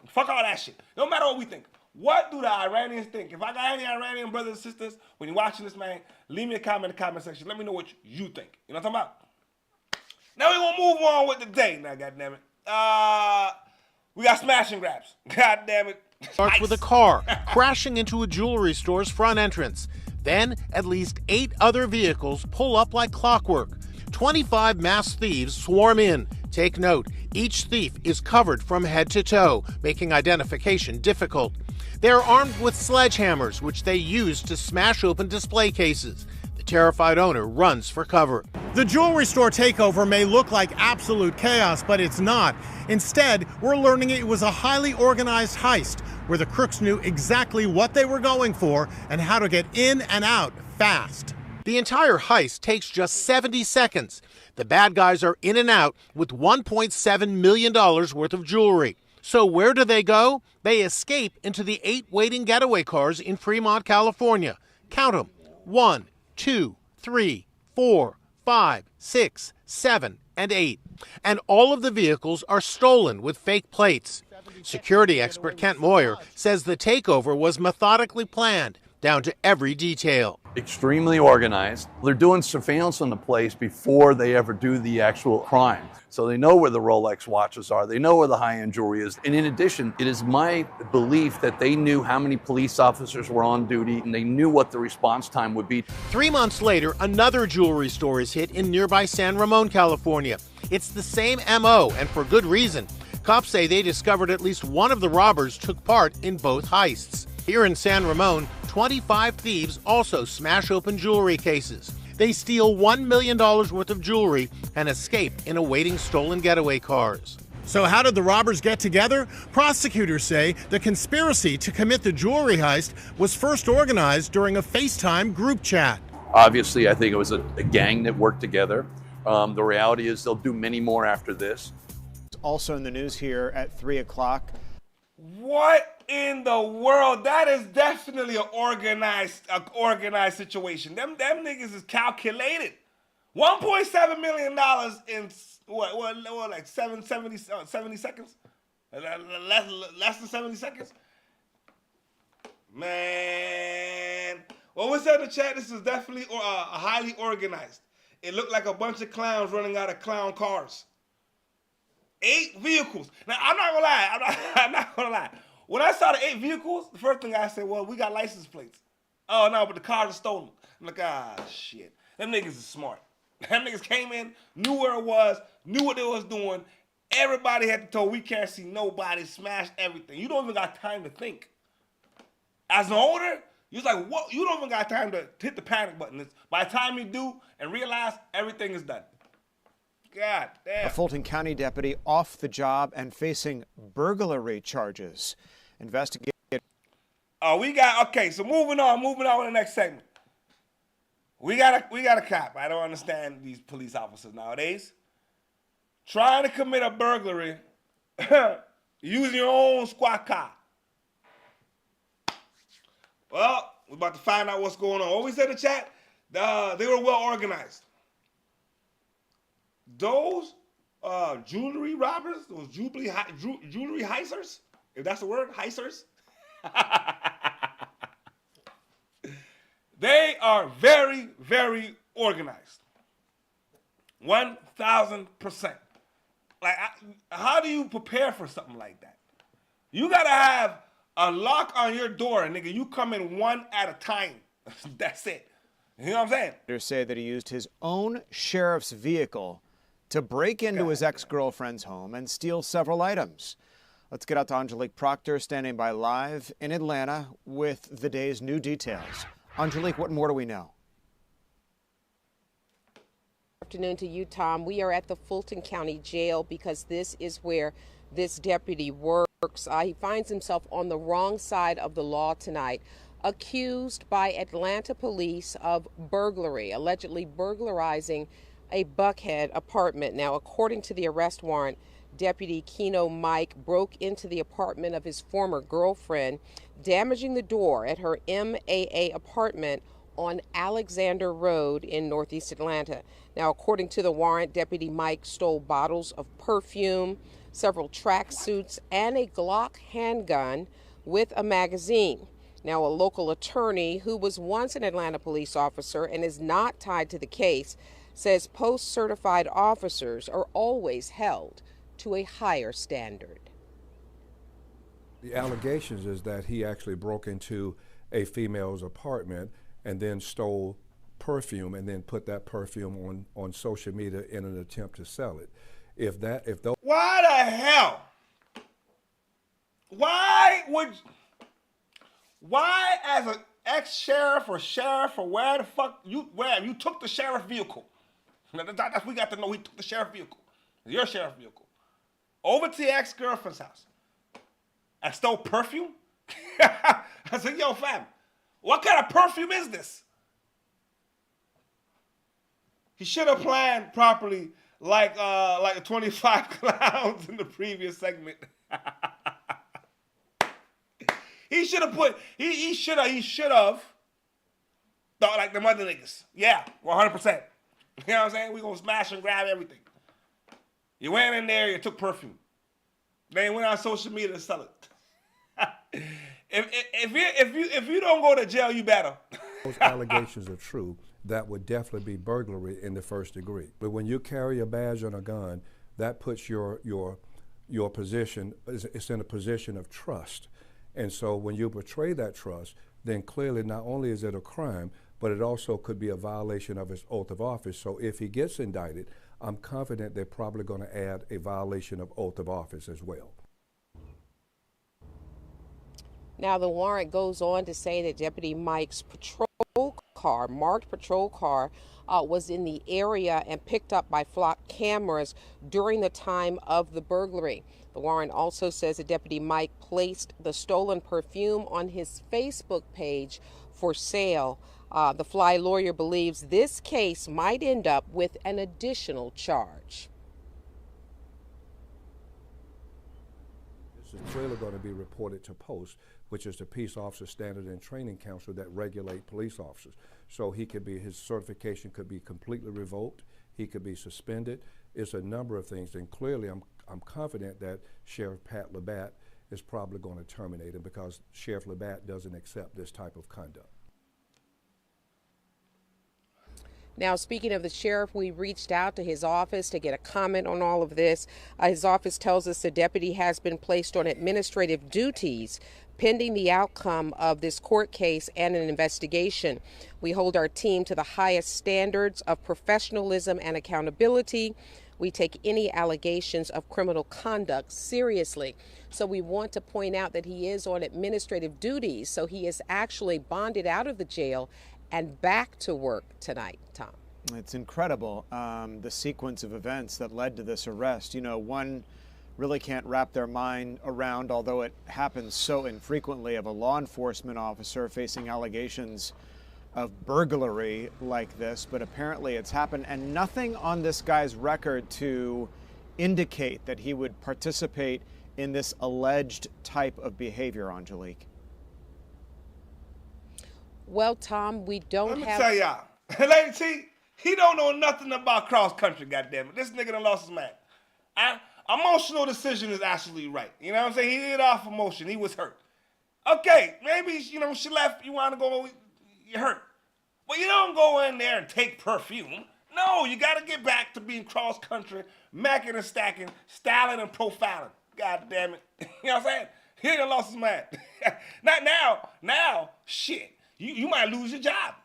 Fuck all that shit. No matter what we think. What do the Iranians think? If I got any Iranian brothers and sisters, when you're watching this, man, leave me a comment in the comment section. Let me know what you think. You know what I'm talking about? Now we're going to move on with the day. Now, goddammit. We got smash and grabs. Goddammit. Starts with a car crashing into a jewelry store's front entrance. Then, at least 8 other vehicles pull up like clockwork. 25 masked thieves swarm in. Take note, each thief is covered from head to toe, making identification difficult. They're armed with sledgehammers, which they use to smash open display cases. The terrified owner runs for cover. The jewelry store takeover may look like absolute chaos, but it's not. Instead, we're learning it was a highly organized heist where the crooks knew exactly what they were going for and how to get in and out fast. The entire heist takes just 70 seconds. The bad guys are in and out with $1.7 million worth of jewelry. So where do they go? They escape into the 8 waiting getaway cars in Fremont, California. Count them. 1, 2, 3, 4, 5, 6, 7, and 8. And all of the vehicles are stolen with fake plates. Security expert Kent Moyer says the takeover was methodically planned down to every detail. Extremely organized. They're doing surveillance on the place before they ever do the actual crime. So they know where the Rolex watches are. They know where the high-end jewelry is. And in addition, it is my belief that they knew how many police officers were on duty and they knew what the response time would be. 3 months later, another jewelry store is hit in nearby San Ramon, California. It's the same MO, and for good reason. Cops say they discovered at least one of the robbers took part in both heists. Here in San Ramon, 25 thieves also smash open jewelry cases. They steal $1 million worth of jewelry and escape in awaiting stolen getaway cars. So how did the robbers get together? Prosecutors say the conspiracy to commit the jewelry heist was first organized during a FaceTime group chat. Obviously, I think it was a gang that worked together. The reality is they'll do many more after this. Also in the news here at 3 o'clock. What in the world? That is definitely an organized situation. Them niggas is calculated. $1.7 million in what like 70 seconds? Less than 70 seconds? Man. What was that in the chat? This is definitely highly organized. It looked like a bunch of clowns running out of clown cars. 8 vehicles. Now, I'm not gonna lie. I'm not gonna lie. When I saw the 8 vehicles, the first thing I said, well, we got license plates. Oh, no, but the cars are stolen. I'm like, shit. Them niggas is smart. Them niggas came in, knew where it was, knew what they was doing. Everybody had to tell, we can't see nobody, smashed everything. You don't even got time to think. As an owner, you're like, what? You don't even got time to hit the panic button. By the time you do and realize, everything is done. God damn. A Fulton County deputy off the job and facing burglary charges. Investigate. Okay, so moving on to the next segment. We got a cop. I don't understand these police officers nowadays. Trying to commit a burglary using your own squad car. Well, we're about to find out what's going on. What we said in the chat, they were well organized. Those jewelry robbers, those jewelry heisters, if that's the word, heisters, they are very, very organized. 1,000%. Like, how do you prepare for something like that? You gotta have a lock on your door, nigga. You come in one at a time. That's it. You know what I'm saying? They say that he used his own sheriff's vehicle to break into his ex-girlfriend's home and steal several items. Let's get out to Angelique Proctor, standing by live in Atlanta with the day's new details. Angelique, what more do we know? Afternoon to you, Tom. We are at the Fulton County Jail because this is where this deputy works. He finds himself on the wrong side of the law tonight, accused by Atlanta police of burglary, allegedly burglarizing a Buckhead apartment. Now, according to the arrest warrant, Deputy Keno Mike broke into the apartment of his former girlfriend, damaging the door at her MAA apartment on Alexander Road in Northeast Atlanta. Now, according to the warrant, Deputy Mike stole bottles of perfume, several tracksuits, and a Glock handgun with a magazine. Now, a local attorney who was once an Atlanta police officer and is not tied to the case says post-certified officers are always held to a higher standard. The allegations is that he actually broke into a female's apartment and then stole perfume and then put that perfume on social media in an attempt to sell it. Why the hell? Why as an ex-sheriff or sheriff or where the fuck you took the sheriff vehicle? That's we got to know. He took the sheriff vehicle, your sheriff vehicle, over to your ex-girlfriend's house and stole perfume. I said, yo, fam, what kind of perfume is this? He should have planned properly, like the 25 clowns in the previous segment. He should have put. He should have thought like the mother niggas. Yeah, 100%. You know what I'm saying? We gonna smash and grab everything. You went in there, you took perfume. Then went on social media to sell it. If you don't go to jail, you better. Those allegations are true. That would definitely be burglary in the first degree. But when you carry a badge and a gun, that puts your position. It's in a position of trust. And so when you betray that trust, then clearly not only is it a crime, but it also could be a violation of his oath of office. So if he gets indicted, I'm confident they're probably going to add a violation of oath of office as well. Now, the warrant goes on to say that Deputy Mike's marked patrol car, was in the area and picked up by flock cameras during the time of the burglary. The warrant also says that Deputy Mike placed the stolen perfume on his Facebook page for sale. The Fly lawyer believes this case might end up with an additional charge. This is clearly going to be reported to POST, which is the Peace Officer Standard and Training Council that regulate police officers. So his certification could be completely revoked. He could be suspended. It's a number of things. And clearly, I'm confident that Sheriff Pat Labatt is probably going to terminate him because Sheriff Labatt doesn't accept this type of conduct. Now, speaking of the sheriff, we reached out to his office to get a comment on all of this. His office tells us the deputy has been placed on administrative duties pending the outcome of this court case and an investigation. We hold our team to the highest standards of professionalism and accountability. We take any allegations of criminal conduct seriously. So we want to point out that he is on administrative duties. So he is actually bonded out of the jail and back to work tonight, Tom. It's incredible, the sequence of events that led to this arrest. You know, one really can't wrap their mind around, although it happens so infrequently, of a law enforcement officer facing allegations of burglary like this, but apparently it's happened, and nothing on this guy's record to indicate that he would participate in this alleged type of behavior, Angelique. Well, Tom, we don't Let me have... tell y'all. Lady T, he don't know nothing about cross country, goddammit. This nigga done lost his mind. Emotional decision is absolutely right. You know what I'm saying? He did it off emotion. He was hurt. Okay, maybe, you know, she left, you want to go, you're hurt. But you don't go in there and take perfume. No, you got to get back to being cross country, macking and stacking, styling and profiling. God damn it. You know what I'm saying? He done lost his mind. Not now, shit. You might lose your job.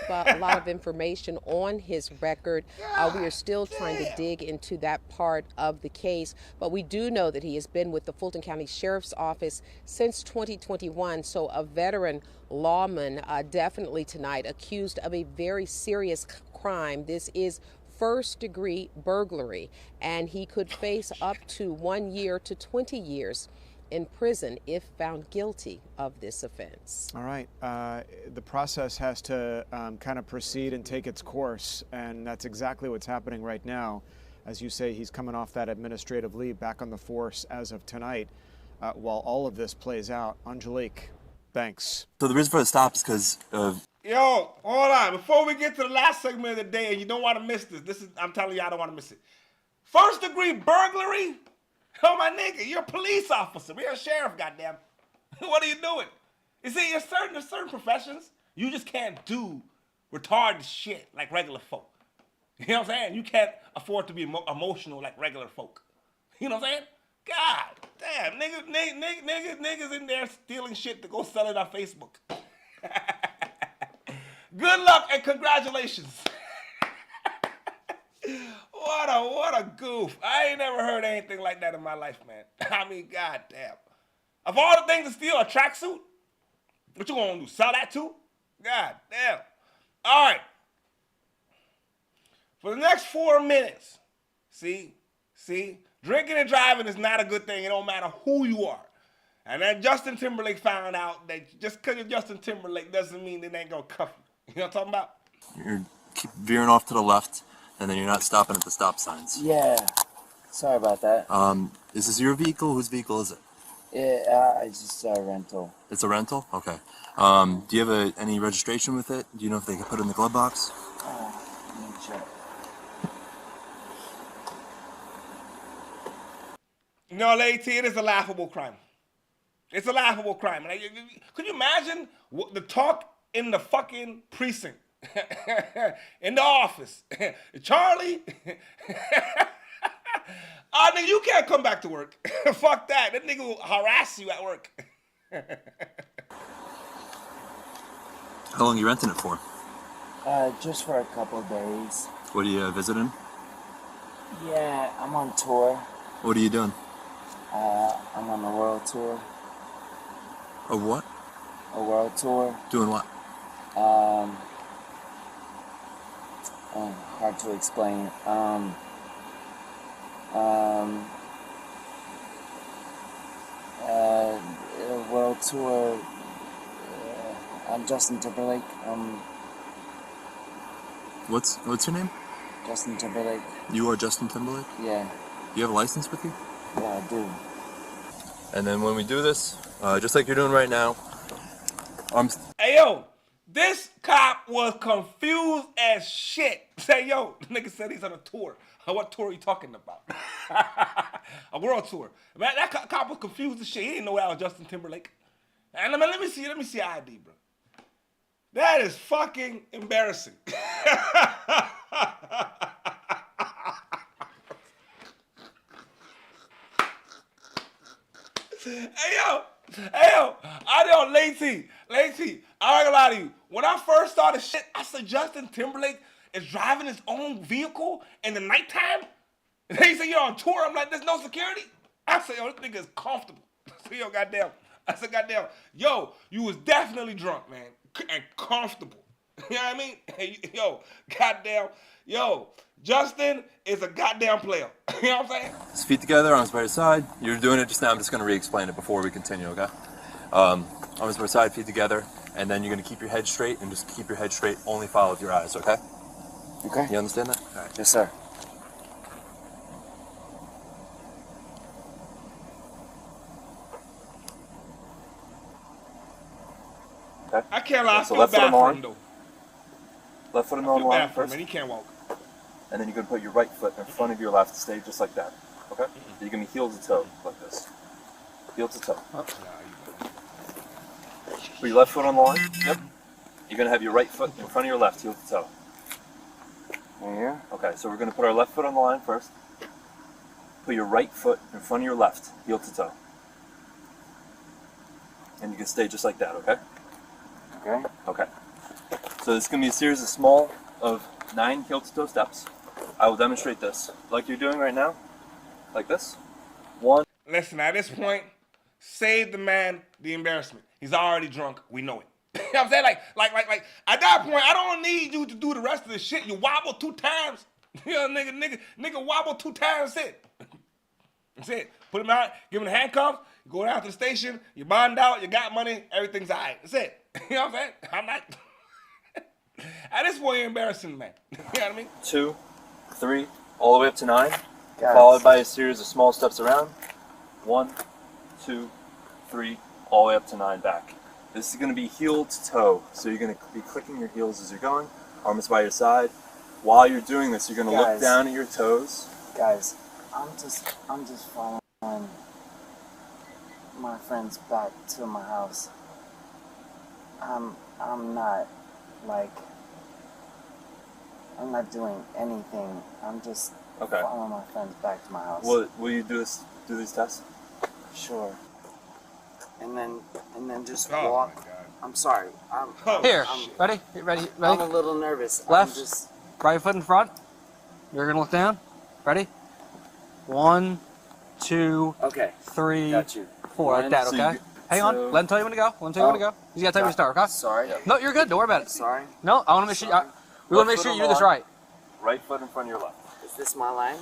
But a lot of information on his record. We are still trying to dig into that part of the case, but we do know that he has been with the Fulton County Sheriff's Office since 2021, so a veteran lawman, definitely tonight accused of a very serious crime. This is first-degree burglary, and he could face up to 1 year to 20 years in prison if found guilty of this offense. All right. The process has to kind of proceed and take its course, and that's exactly what's happening right now. As you say, he's coming off that administrative leave, back on the force as of tonight, while all of this plays out. Angelique, thanks. So the reason for the stop is because of... Yo, hold on. Before we get to the last segment of the day, and you don't want to miss this, I'm telling you, I don't want to miss it. First-degree burglary? Oh, my nigga, you're a police officer. You're a sheriff, goddamn. What are you doing? You see, there's certain professions, you just can't do retarded shit like regular folk. You know what I'm saying? You can't afford to be emotional like regular folk. You know what I'm saying? God damn, niggas in there stealing shit to go sell it on Facebook. Good luck and congratulations. What a goof. I ain't never heard anything like that in my life, man. I mean, goddamn. Of all the things to steal, a tracksuit? What you gonna do, sell that too? God damn. All right. For the next 4 minutes, see, drinking and driving is not a good thing. It don't matter who you are. And then Justin Timberlake found out that just because you're Justin Timberlake doesn't mean they ain't gonna cuff you. You know what I'm talking about? You're keep veering off to the left, and then you're not stopping at the stop signs. Yeah. Sorry about that. Is this your vehicle? Whose vehicle is it? It's just a rental. It's a rental? Okay. Do you have any registration with it? Do you know if they can put it in the glove box? Let me check. No, Lady T, it is a laughable crime. It's a laughable crime. Like, could you imagine the talk in the fucking precinct? In the office. Charlie? Oh, nigga, you can't come back to work. Fuck that. That nigga will harass you at work. How long are you renting it for? Just for a couple of days. What are you visiting? Yeah, I'm on tour. What are you doing? I'm on a world tour. A what? A world tour. Doing what? Hard to explain. A world tour. I'm Justin Timberlake. What's your name? Justin Timberlake. You are Justin Timberlake? Yeah. You have a license with you? Yeah, I do. And then when we do this, just like you're doing right now, Hey, yo, this cop was confused as shit. Say, yo, the nigga said he's on a tour. What tour are you talking about? A world tour. Man, that cop was confused as shit. He didn't know that was Justin Timberlake. And let me see ID, bro. That is fucking embarrassing. Hey yo, Lacey, I ain't gonna lie to you. When I first started shit, I said Justin Timberlake is driving his own vehicle in the nighttime. And they say you're on tour. I'm like, there's no security. I said, yo, this nigga is comfortable. So yo, goddamn. I said, goddamn, yo, you was definitely drunk, man, and comfortable. You know what I mean? Hey, yo, goddamn, yo, Justin is a goddamn player. You know what I'm saying? His feet together, arms by his side. You're doing it just now. I'm just going to re-explain it before we continue, okay? Arms by his side, feet together, and then you're going to keep your head straight and just keep your head straight. Only follow with your eyes, okay? Okay. You understand that? All right. Yes, sir. Okay. I can't lie. I So feel left foot bad on the for line. him, though. Left foot on the I feel line bad for him, first. man. He can't walk. And then you're going to put your right foot in front of your left, stay just like that. Okay? You're going to be heel to toe, like this. Heel to toe. Put your left foot on the line. Yep. You're going to have your right foot in front of your left, heel to toe. Here. Okay, so we're going to put our left foot on the line first. Put your right foot in front of your left, heel to toe. And you can stay just like that, okay? Okay. Okay. So this is going to be a series of 9 heel to toe steps. I will demonstrate this like you're doing right now. Like this. 1. Listen, at this point, save the man the embarrassment. He's already drunk. We know it. You know what I'm saying? Like, at that point, I don't need you to do the rest of the shit. You wobble 2 times. You know, nigga wobble 2 times, that's it. That's it. Put him out, give him the handcuffs, you go down to the station, you bond out, you got money, everything's all right. That's it. You know what I'm saying? I'm not... At this point, you're embarrassing, man. You know what I mean? 2, 3, all the way up to 9. Guys. Followed by a series of small steps around. 1, 2, 3, all the way up to 9 back. This is going to be heel to toe. So you're going to be clicking your heels as you're going. Arms by your side. While you're doing this, you're going to look down at your toes. Guys, I'm just following my friends back to my house. I'm not doing anything. I'm just following my friends back to my house. Will you do these tests? Sure. And then just walk. I'm sorry. Here, ready? I'm a little nervous. Left, right foot in front. You're gonna look down. Ready? 1, 2, 3, Got you. 4, like that. Okay. Hang on. Let him tell you when to go. You gotta tell me when to start. Okay. Sorry. No, you're good. Don't worry about it. Sorry. No, I want to make sure. We want to make sure you do this right. Right foot in front of your left. Is this my line?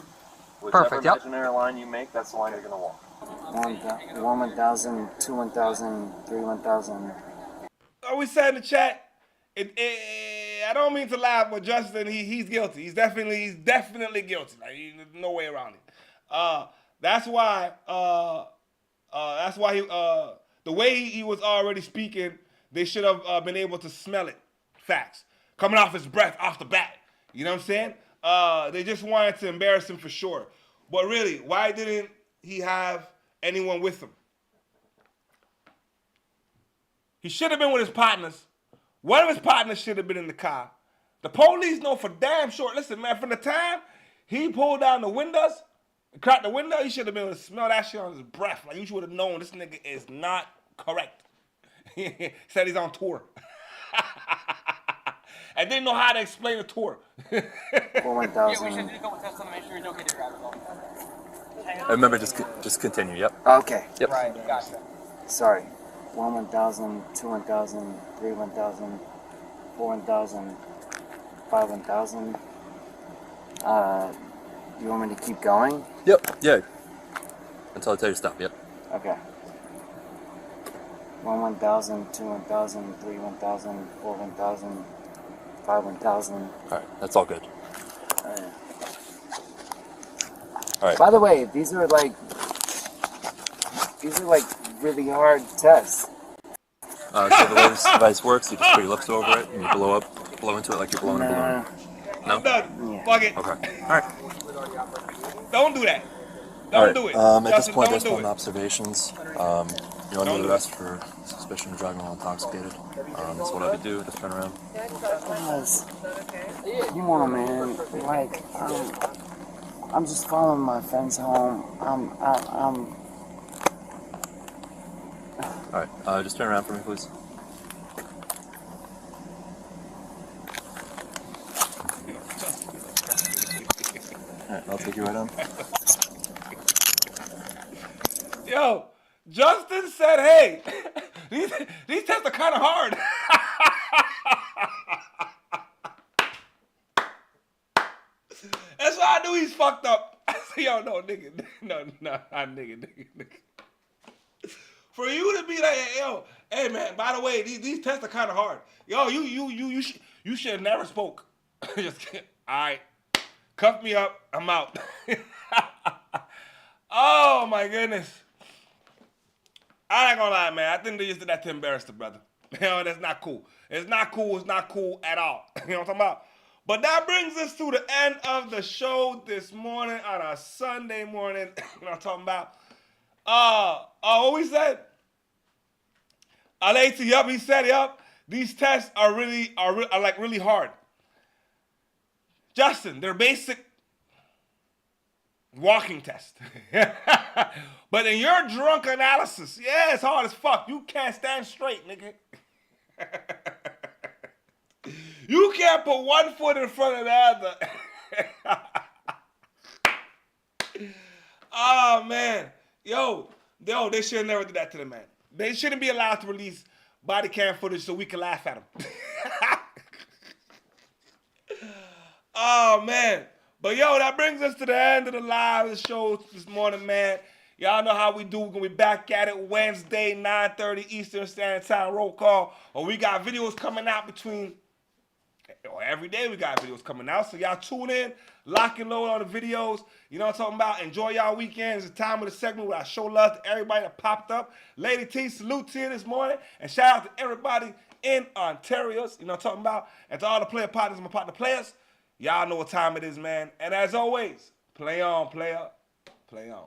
Perfect. Yep. Imaginary line you make, that's the line you're going to walk. 1,000, 2, 1,000, 3, 1,000. We said in the chat, I don't mean to laugh, but Justin, he's guilty. He's definitely guilty. Like, no way around it. That's why the way he was already speaking, they should have been able to smell it. Facts. Coming off his breath off the bat. You know what I'm saying? They just wanted to embarrass him for sure. But really, why didn't he have anyone with him? He should have been with his partners. One of his partners should have been in the car. The police know for damn sure. Listen, man, from the time he pulled down the windows, cracked the window, he should have been able to smell that shit on his breath. Like, you should have known this nigga is not correct. He said he's on tour. I didn't know how to explain the tour. 1,000. We should do a couple tests to make sure he's okay to grab it. Remember, just continue, yep. Okay. Yep. Right, gotcha. Sorry. 1, 1,000, 2, 1,000, 3, 1,000, 4, 1,000, 5, 1,000. You want me to keep going? Yep, yeah. Until I tell you to stop, yep. Okay. 1, 1,000, 2, 1,000, 3, 1,000, 4, 1,000, 5, 1,000. All right, that's all good. All right. By the way, these are like really hard tests. So the way this device works, you just put your lips over it and you blow into it like you're blowing a balloon. No? I'm done. Fuck it. Okay. All right. Don't do that. Don't do it. At this Justin, point, don't there's do been it. observations. You're under arrest for suspicion of driving while intoxicated. That's what I would do. Just turn around. Guys, come on, man. Like, I'm just following my friends home. All right, just turn around for me, please. All right, I'll take you right on. Yo, Justin said, hey, these tests are kind of hard. That's why I knew he's fucked up. I said, yo, no, nigga. No, not nigga. For you to be like, yo, hey, man, by the way, these tests are kind of hard. Yo, you should have never spoke. Just kidding. All right. Cuff me up. I'm out. Oh, my goodness. I ain't gonna lie, man. I think they just did that to embarrass the brother. You know, that's not cool. It's not cool. It's not cool at all. You know what I'm talking about? But that brings us to the end of the show this morning on a Sunday morning. You know what I'm talking about? What we said? Alati, yup, he said, yup. These tests are really hard. Justin, they're basic walking test. But in your drunk analysis, yeah, it's hard as fuck. You can't stand straight, nigga. You can't put one foot in front of the other. Oh, man. Yo, they should have never did that to the man. They shouldn't be allowed to release body cam footage so we can laugh at him. Oh, man. But, yo, that brings us to the end of the live show this morning, man. Y'all know how we do. We're going to be back at it Wednesday, 9:30 Eastern Standard Time, roll call. Or we got videos coming out every day we got videos coming out. So y'all tune in, lock and load on the videos. You know what I'm talking about? Enjoy y'all weekends. It's the time of the segment where I show love to everybody that popped up. Lady T, salute to you this morning. And shout out to everybody in Ontario. You know what I'm talking about? And to all the player partners and my partner players. Y'all know what time it is, man. And as always, play on, player. Play on.